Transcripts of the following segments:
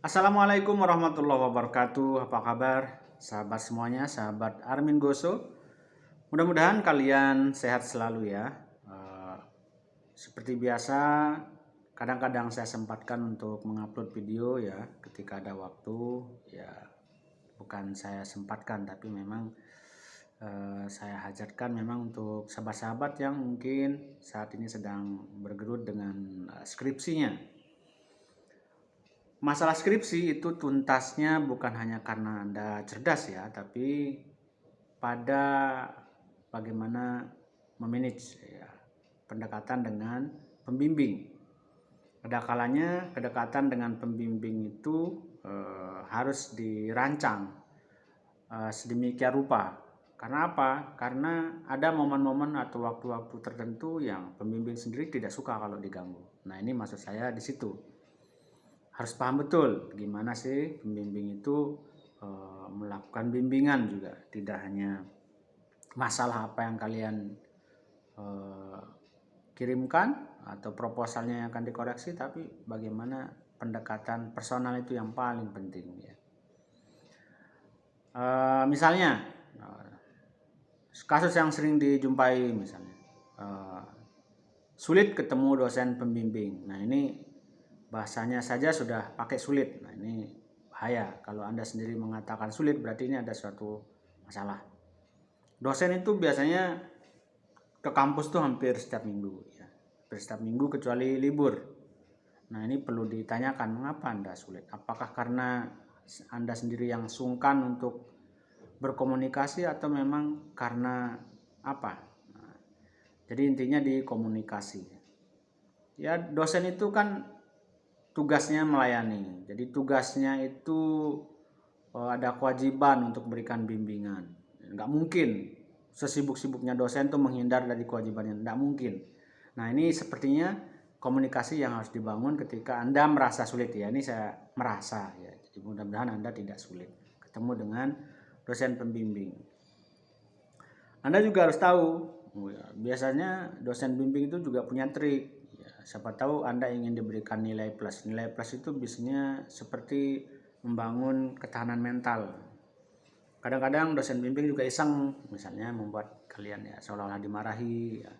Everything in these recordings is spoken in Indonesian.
Assalamualaikum warahmatullahi wabarakatuh. Apa kabar sahabat semuanya, sahabat Armin Goso? Mudah-mudahan kalian sehat selalu ya. Seperti biasa, kadang-kadang saya sempatkan untuk mengupload video ya ketika ada waktu. Ya, bukan saya sempatkan, tapi memang saya hajatkan memang untuk sahabat-sahabat yang mungkin saat ini sedang bergerut dengan skripsinya. Masalah skripsi itu tuntasnya bukan hanya karena Anda cerdas ya, tapi pada bagaimana memanage ya, pendekatan dengan pembimbing. Ada kalanya kedekatan dengan pembimbing itu harus dirancang sedemikian rupa. Karena apa? Karena ada momen-momen atau waktu-waktu tertentu yang pembimbing sendiri tidak suka kalau diganggu. Nah, ini maksud saya di situ. Harus paham betul gimana sih pembimbing itu melakukan bimbingan juga, tidak hanya masalah apa yang kalian kirimkan atau proposalnya yang akan dikoreksi, tapi bagaimana pendekatan personal itu yang paling penting ya. Misalnya kasus yang sering dijumpai misalnya sulit ketemu dosen pembimbing. Nah, ini bahasanya saja sudah pakai sulit. Nah, ini bahaya. Kalau Anda sendiri mengatakan sulit, berarti ini ada suatu masalah. Dosen itu biasanya ke kampus tuh hampir setiap minggu ya. Hampir setiap minggu kecuali libur. Nah, ini perlu ditanyakan, mengapa Anda sulit? Apakah karena Anda sendiri yang sungkan untuk berkomunikasi atau memang karena apa? Nah, jadi intinya di komunikasi. Ya, dosen itu kan tugasnya melayani. Jadi tugasnya itu ada kewajiban untuk memberikan bimbingan. Nggak mungkin sesibuk-sibuknya dosen tuh menghindar dari kewajibannya. Nggak mungkin. Nah, ini sepertinya komunikasi yang harus dibangun ketika Anda merasa sulit ya. Ini saya merasa ya. Jadi mudah-mudahan Anda tidak sulit ketemu dengan dosen pembimbing. Anda juga harus tahu, biasanya dosen bimbing itu juga punya trik. Siapa tahu Anda ingin diberikan nilai plus. Nilai plus itu biasanya seperti membangun ketahanan mental. Kadang-kadang dosen bimbing juga iseng, misalnya membuat kalian ya seolah-olah dimarahi ya,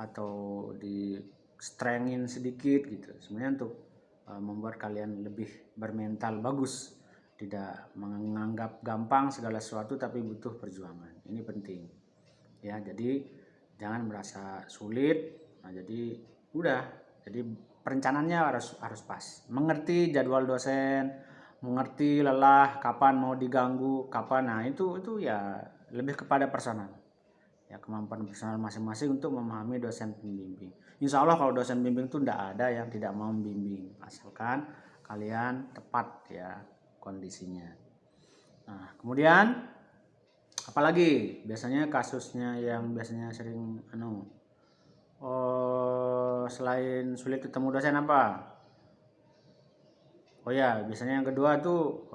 atau di strengin sedikit gitu. Sebenarnya untuk membuat kalian lebih bermental bagus, tidak menganggap gampang segala sesuatu tapi butuh perjuangan. Ini penting. Ya, jadi jangan merasa sulit. Nah, jadi jadi perencanaannya harus pas. Mengerti jadwal dosen, mengerti lelah, kapan mau diganggu, kapan. Nah, itu ya lebih kepada personal. Ya, kemampuan personal masing-masing untuk memahami dosen pembimbing. Insya Allah kalau dosen bimbing itu tidak ada yang tidak mau membimbing, asalkan kalian tepat ya kondisinya. Nah, kemudian apalagi biasanya kasusnya yang biasanya sering selain sulit ketemu dosen apa? Oh ya, biasanya yang kedua tuh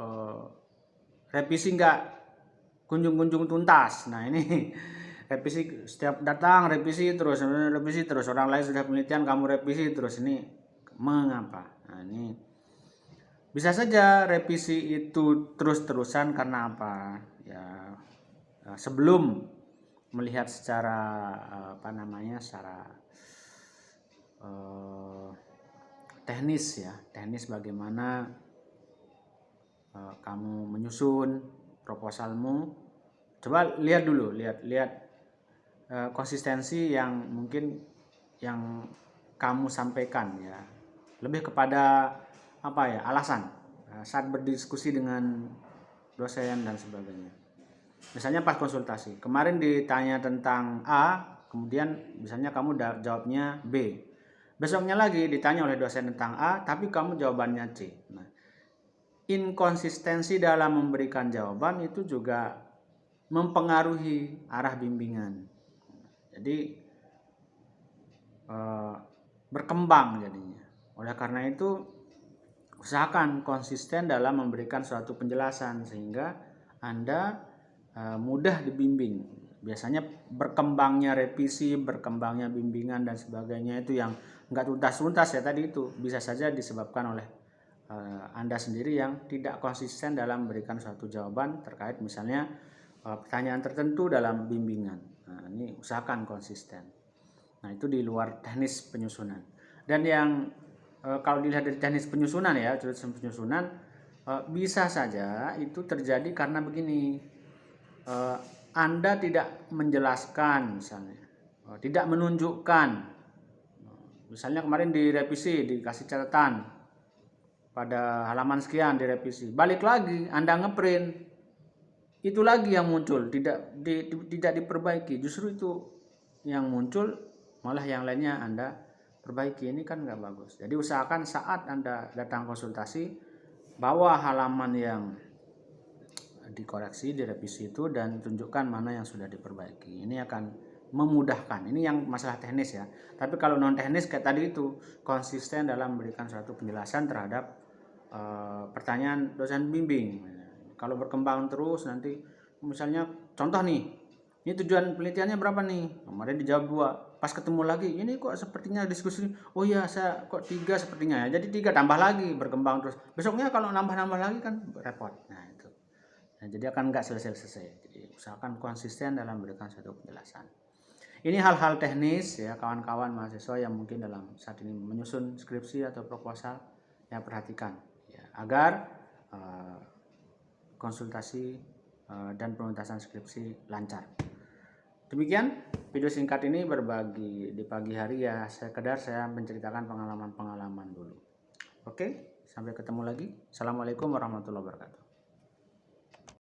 revisi nggak kunjung-kunjung tuntas. Nah, ini revisi setiap datang revisi terus orang lain sudah penelitian kamu revisi terus, ini mengapa? Nah, ini bisa saja revisi itu terus-terusan karena apa? Ya, sebelum melihat secara secara teknis bagaimana kamu menyusun proposalmu, coba lihat dulu konsistensi yang mungkin yang kamu sampaikan ya, lebih kepada alasan saat berdiskusi dengan dosen dan sebagainya. Misalnya pas konsultasi, kemarin ditanya tentang A, kemudian misalnya kamu jawabnya B. Besoknya lagi ditanya oleh dosen tentang A, tapi kamu jawabannya C. Nah, inkonsistensi dalam memberikan jawaban itu juga mempengaruhi arah bimbingan. Jadi berkembang jadinya. Oleh karena itu, usahakan konsisten dalam memberikan suatu penjelasan sehingga Anda mudah dibimbing. Biasanya berkembangnya revisi, berkembangnya bimbingan dan sebagainya itu yang enggak tuntas ya tadi itu bisa saja disebabkan oleh Anda sendiri yang tidak konsisten dalam memberikan suatu jawaban terkait misalnya pertanyaan tertentu dalam bimbingan. Nah, ini usahakan konsisten. Nah, itu di luar teknis penyusunan. Dan yang kalau dilihat dari teknis penyusunan ya, penyusunan bisa saja itu terjadi karena begini. Anda tidak menjelaskan misalnya, tidak menunjukkan. Misalnya kemarin direvisi, dikasih catatan pada halaman sekian direvisi, balik lagi Anda ngeprint, itu lagi yang muncul, tidak diperbaiki, justru itu yang muncul, malah yang lainnya Anda perbaiki. Ini kan nggak bagus. Jadi usahakan saat Anda datang konsultasi, bawa halaman yang dikoreksi, direvisi itu, dan tunjukkan mana yang sudah diperbaiki. Ini akan memudahkan. Ini yang masalah teknis ya. Tapi kalau non teknis kayak tadi itu, konsisten dalam memberikan suatu penjelasan terhadap pertanyaan dosen bimbing. Kalau berkembang terus nanti, misalnya contoh nih, ini tujuan penelitiannya berapa nih? Kemarin dijawab 2, pas ketemu lagi, ini kok sepertinya diskusi, oh iya saya kok 3 sepertinya ya, jadi 3 tambah lagi, berkembang terus. Besoknya kalau nambah lagi kan repot. Nah itu. Nah, jadi akan nggak selesai. Jadi usahakan konsisten dalam memberikan suatu penjelasan. Ini hal-hal teknis ya kawan-kawan mahasiswa yang mungkin dalam saat ini menyusun skripsi atau proposal, ya perhatikan ya, agar konsultasi dan penuntasan skripsi lancar. Demikian video singkat ini berbagi di pagi hari ya, sekedar saya menceritakan pengalaman-pengalaman dulu. Oke, sampai ketemu lagi. Assalamualaikum warahmatullahi wabarakatuh.